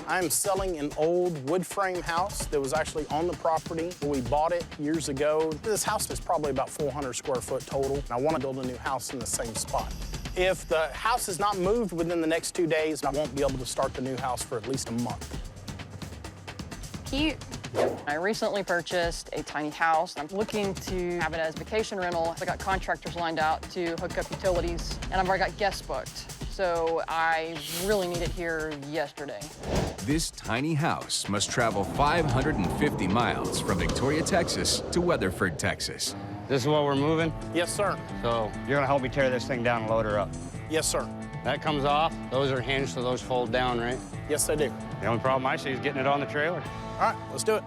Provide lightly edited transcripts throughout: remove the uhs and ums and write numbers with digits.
I'm selling an old wood frame house that was actually on the property when we bought it years ago. This house is probably about 400 square foot total, and I want to build a new house in the same spot. If the house is not moved within the next 2 days, I won't be able to start the new house for at least a month. Cute. I recently purchased a tiny house. I'm looking to have it as vacation rental. I got contractors lined out to hook up utilities, and I've already got guests booked. So I really need it here yesterday. This tiny house must travel 550 miles from Victoria, Texas to Weatherford, Texas. This is what we're moving? Yes, sir. So you're gonna help me tear this thing down and load her up? Yes, sir. That comes off. Those are hinged, so those fold down, right? Yes, I do. The only problem I see is getting it on the trailer. All right, let's do it.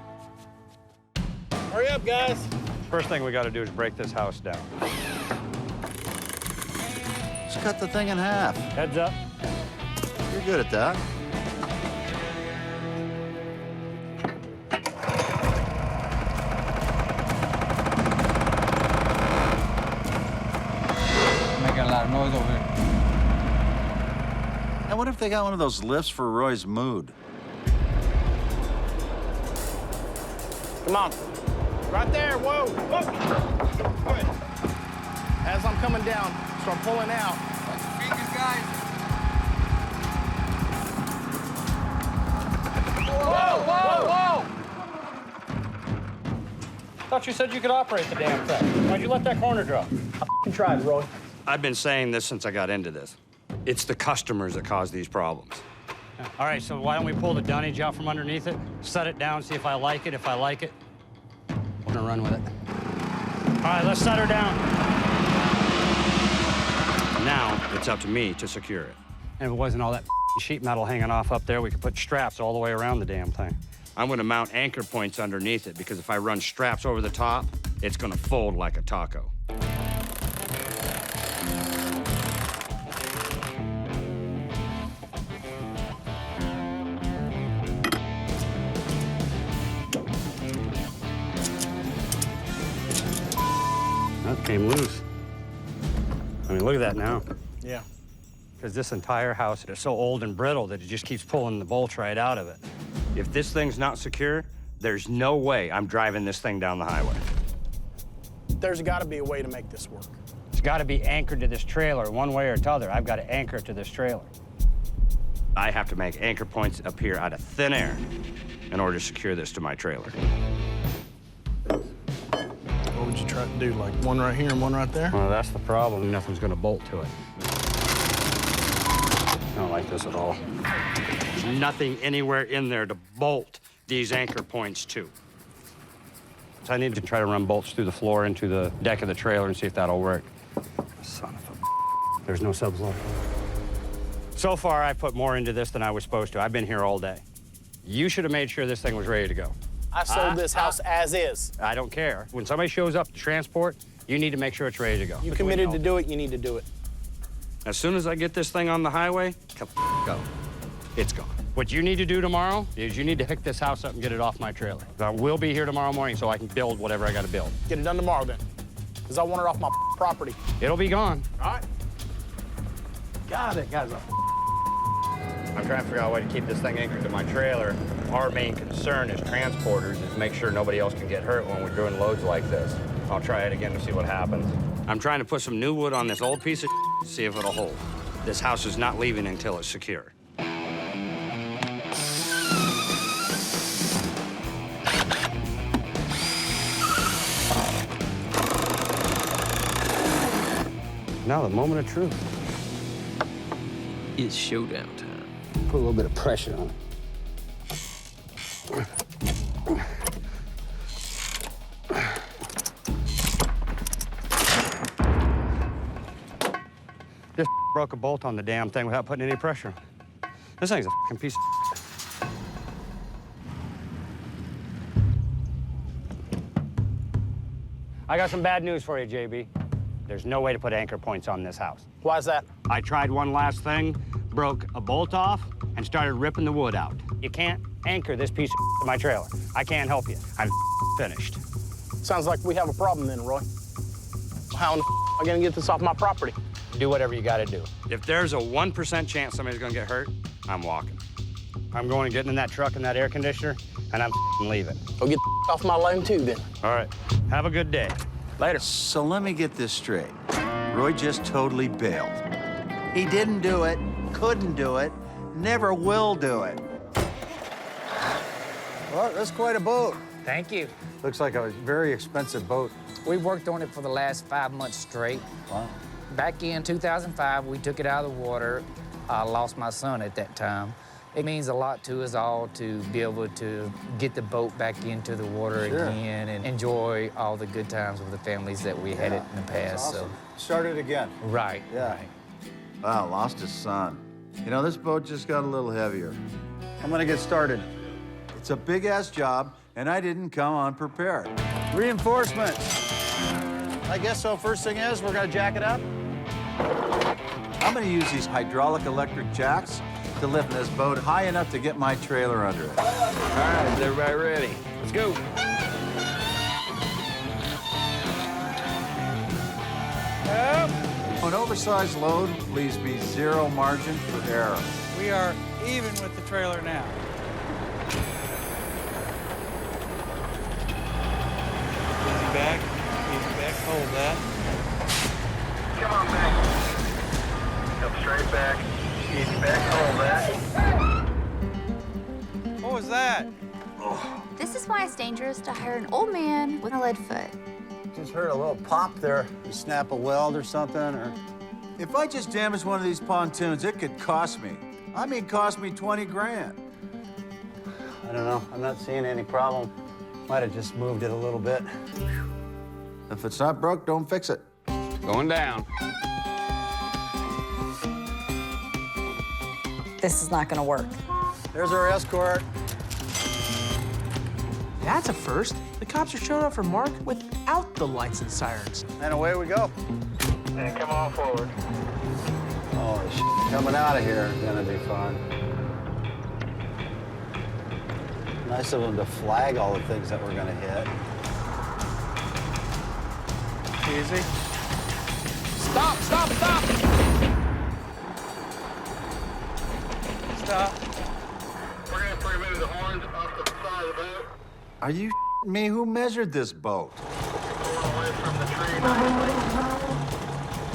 Hurry up, guys. First thing we gotta do is break this house down. Just cut the thing in half. Heads up. You're good at that. Making a lot of noise over here. And what if they got one of those lifts for Roy's mood? Come on. Right there, whoa. Whoa. Good. As I'm coming down, start pulling out. Fingers, guys. Whoa, whoa, whoa! Thought you said you could operate the damn thing. Why'd you let that corner drop? I f***ing tried, Roy. I've been saying this since I got into this. It's the customers that cause these problems. All right, so why don't we pull the dunnage out from underneath it, set it down, see if I like it. If I like it, we're gonna run with it. All right, let's set her down. Now, it's up to me to secure it. And if it wasn't all that sheet metal hanging off up there, we could put straps all the way around the damn thing. I'm gonna mount anchor points underneath it because if I run straps over the top, it's gonna fold like a taco. That came loose. I mean, look at that now. Yeah. Because this entire house is so old and brittle that it just keeps pulling the bolts right out of it. If this thing's not secure, there's no way I'm driving this thing down the highway. There's got to be a way to make this work. It's got to be anchored to this trailer one way or t'other. I've got to anchor it to this trailer. I have to make anchor points appear out of thin air in order to secure this to my trailer. What would you try to do, like one right here and one right there? Well, that's the problem. Nothing's going to bolt to it. I don't like this at all. There's nothing anywhere in there to bolt these anchor points to. So I need to try to run bolts through the floor into the deck of the trailer and see if that'll work. Son of a... There's no subs left. So far, I put more into this than I was supposed to. I've been here all day. You should have made sure this thing was ready to go. I sold this house as is. I don't care. When somebody shows up to transport, you need to make sure it's ready to go. You committed to do it, you need to do it. As soon as I get this thing on the highway, go. It's gone. What you need to do tomorrow is you need to pick this house up and get it off my trailer. I will be here tomorrow morning so I can build whatever I got to build. Get it done tomorrow then, because I want it off my property. It'll be gone. All right. Got it, guys. I'm trying to figure out a way to keep this thing anchored to my trailer. Our main concern as transporters is make sure nobody else can get hurt when we're doing loads like this. I'll try it again to see what happens. I'm trying to put some new wood on this old piece of to see if it'll hold. This house is not leaving until it's secure. Now the moment of truth. It's showdown time. Put a little bit of pressure on it. Just broke a bolt on the damn thing without putting any pressure on it. This thing's a fucking piece of I got some bad news for you, JB. There's no way to put anchor points on this house. Why is that? I tried one last thing, broke a bolt off, and started ripping the wood out. You can't anchor this piece of to my trailer. I can't help you. I'm finished. Sounds like we have a problem then, Roy. How am I gonna get this off my property? Do whatever you gotta do. If there's a 1% chance somebody's gonna get hurt, I'm walking. I'm going to get in that truck and that air conditioner, and I'm leaving. Go get off my loan too, then. All right. Have a good day. Later. So let me get this straight. Roy just totally bailed. He didn't do it, couldn't do it, never will do it. Well, that's quite a boat. Thank you. Looks like a very expensive boat. We've worked on it for the last 5 months straight. Wow. Back in 2005, we took it out of the water. I lost my son at that time. It means a lot to us all to be able to get the boat back into the water again and enjoy all the good times with the families that we had it in the past. Awesome. Start it again. So, right. Yeah. Right. Wow, lost his son. You know, this boat just got a little heavier. I'm gonna get started. It's a big-ass job, and I didn't come unprepared. Reinforcements. I guess so. First thing is, we're gonna jack it up. I'm gonna use these hydraulic electric jacks to lift this boat high enough to get my trailer under it. All right, is everybody ready? Let's go. An oversized load leaves me zero margin for error. We are even with the trailer now. Easy back, hold that. Come on back. Come straight back. Easy back, hold that. What was that? This is why it's dangerous to hire an old man with a lead foot. Just heard a little pop there. You snap a weld or something, or... If I just damage one of these pontoons, it could cost me. I mean, cost me 20 grand. I don't know. I'm not seeing any problem. Might have just moved it a little bit. If it's not broke, don't fix it. Going down. This is not gonna work. There's our escort. That's a first. The cops are showing up for Mark without the lights and sirens. And away we go. And come on forward. Holy shit. Coming out of here is gonna be fun. Nice of them to flag all the things that we're gonna hit. Easy. Stop, stop, stop! Stop. We're gonna remove the horns off the side of the boat. Are you me? Who measured this boat? Going away from the tree nicely.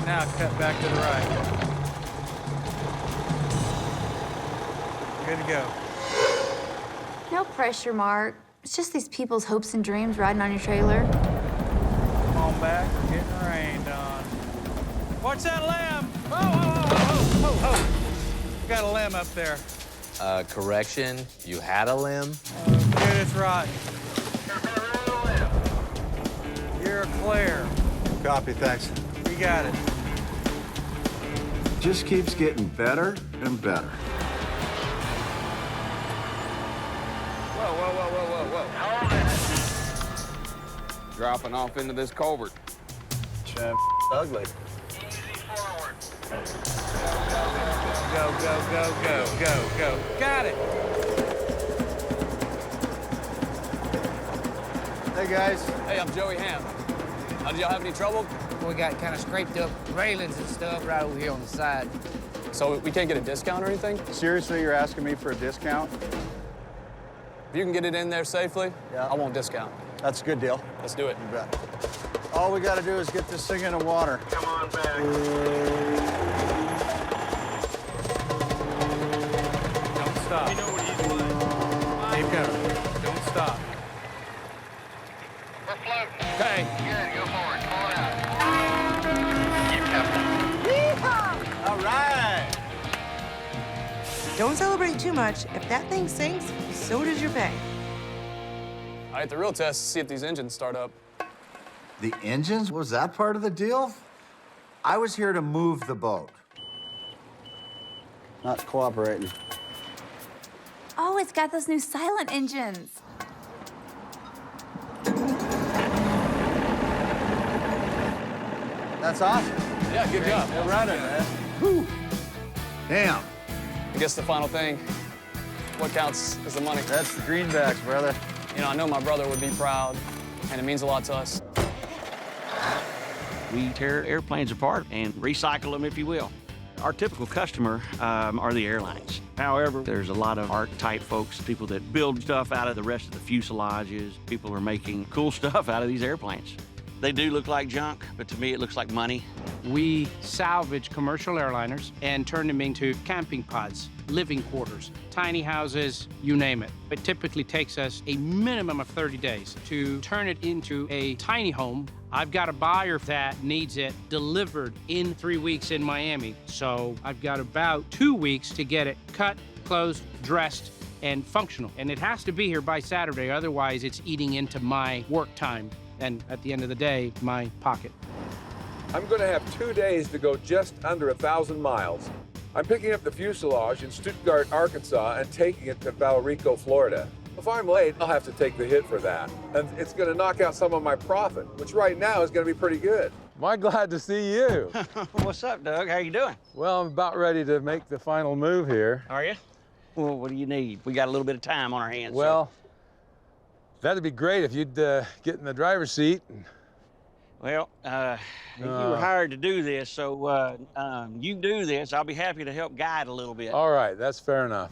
Now cut back to the right. Good to go. No pressure, Mark. It's just these people's hopes and dreams riding on your trailer. Come on back, we're getting rained on. Watch that limb! Oh! Got a limb up there. Correction, you had a limb? Dude, it's rotten. You're clear. Copy, thanks. You got it. Just keeps getting better and better. Whoa, whoa, whoa, whoa, whoa, whoa. Dropping off into this culvert. Ugly. Easy forward. Go, go, go, go, go, go. Got it. Hey, guys. Hey, I'm Joey Ham. Did y'all have any trouble? We got kind of scraped up railings and stuff right over here on the side. So we can't get a discount or anything? Seriously, you're asking me for a discount? If you can get it in there safely, Yeah. I won't discount. That's a good deal. Let's do it. You bet. All we gotta do is get this thing in the water. Come on back. Don't stop. You know what he's doing. Keep going. Don't stop. We're floating. Okay. Good, go forward. Pull it out. Keep coming. All right. Don't celebrate too much. If that thing sinks, so does your pay. All right, the real test is to see if these engines start up. The engines? Was that part of the deal? I was here to move the boat. Not cooperating. Oh, it's got those new silent engines. That's awesome. Yeah, good job. They're running, man. Whew. Damn. I guess the final thing, what counts is the money. That's the greenbacks, brother. You know, I know my brother would be proud, and it means a lot to us. We tear airplanes apart and recycle them, if you will. Our typical customer are the airlines. However, there's a lot of art-type folks, people that build stuff out of the rest of the fuselages. People are making cool stuff out of these airplanes. They do look like junk, but to me it looks like money. We salvage commercial airliners and turn them into camping pods, living quarters, tiny houses, you name it. It typically takes us a minimum of 30 days to turn it into a tiny home. I've got a buyer that needs it delivered in 3 weeks in Miami. So I've got about 2 weeks to get it cut, closed, dressed, and functional. And it has to be here by Saturday, otherwise it's eating into my work time. And at the end of the day, my pocket. I'm going to have 2 days to go just under 1,000 miles. I'm picking up the fuselage in Stuttgart, Arkansas, and taking it to Valrico, Florida. If I'm late, I'll have to take the hit for that. And it's going to knock out some of my profit, which right now is going to be pretty good. Am I glad to see you? What's up, Doug? How you doing? Well, I'm about ready to make the final move here. Are you? Well, what do you need? We got a little bit of time on our hands. Well, that'd be great if you'd get in the driver's seat. Well, you were hired to do this, so you do this. I'll be happy to help guide a little bit. All right, that's fair enough.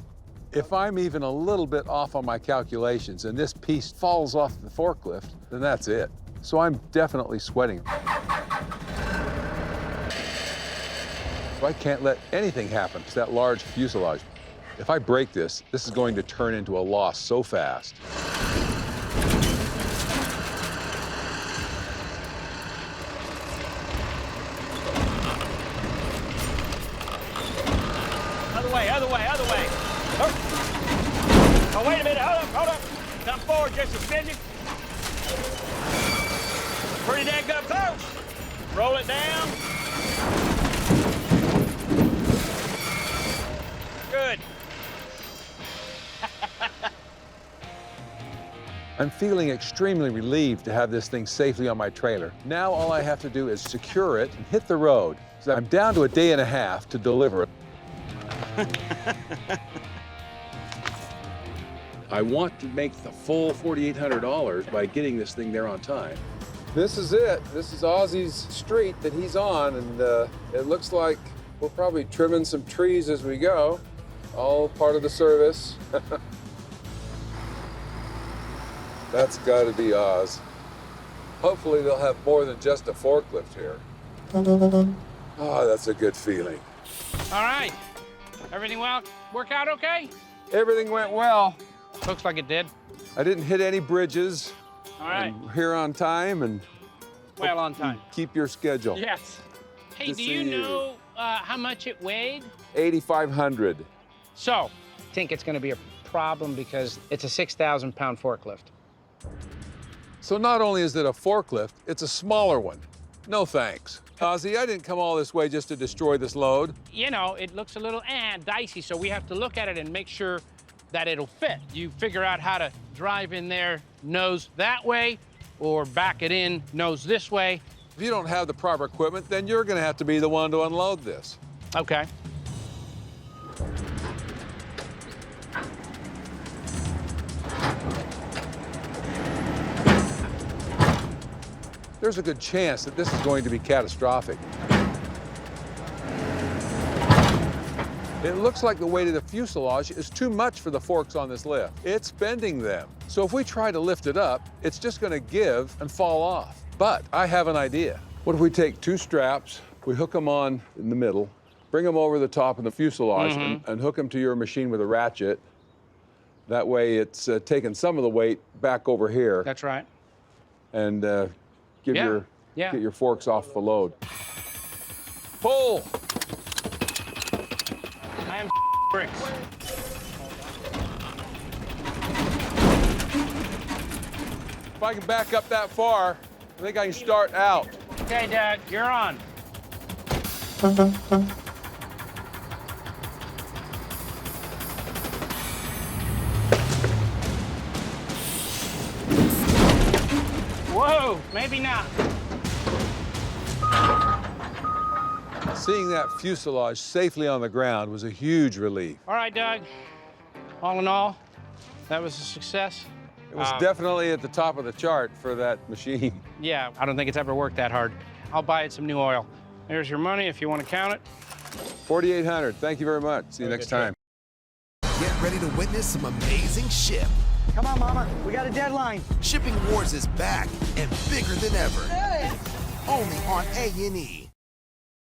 If I'm even a little bit off on my calculations and this piece falls off the forklift, then that's it. So I'm definitely sweating. So I can't let anything happen to that large fuselage. If I break this, this is going to turn into a loss so fast. Other way. Oh, wait a minute, hold up. Come forward just a minute. Pretty dang good close. Roll it down. Good. I'm feeling extremely relieved to have this thing safely on my trailer. Now all I have to do is secure it and hit the road. So I'm down to a day and a half to deliver it. I want to make the full $4,800 by getting this thing there on time. This is it. This is Ozzy's street that he's on, and it looks like we're probably trimming some trees as we go. All part of the service. That's got to be Oz. Hopefully they'll have more than just a forklift here. Oh, that's a good feeling. All right. Everything work out okay? Everything went well. Looks like it did. I didn't hit any bridges. All right. I'm here on time and well on time. Keep your schedule. Yes. Hey, Good do to you see know how much it weighed? 8,500. So, I think it's going to be a problem because it's a 6,000-pound forklift. So not only is it a forklift, it's a smaller one. No thanks. Ozzy, I didn't come all this way just to destroy this load. You know, it looks a little dicey, so we have to look at it and make sure that it'll fit. You figure out how to drive in there nose that way or back it in nose this way. If you don't have the proper equipment, then you're going to have to be the one to unload this. Okay. There's a good chance that this is going to be catastrophic. It looks like the weight of the fuselage is too much for the forks on this lift. It's bending them. So if we try to lift it up, it's just going to give and fall off. But I have an idea. What if we take two straps, we hook them on in the middle, bring them over the top of the fuselage and hook them to your machine with a ratchet. That way it's taking some of the weight back over here. That's right. And get your forks off the load. Pull! I am bricks. If I can back up that far, I think I can start out. Okay, Dad, you're on. Whoa, maybe not. Seeing that fuselage safely on the ground was a huge relief. All right, Doug. All in all, that was a success. It was definitely at the top of the chart for that machine. Yeah, I don't think it's ever worked that hard. I'll buy it some new oil. There's your money if you want to count it. 4,800. Thank you very much. See you next time. ready to witness some amazing ship. Come on, Mama. We got a deadline. Shipping Wars is back and bigger than ever. Only on A&E.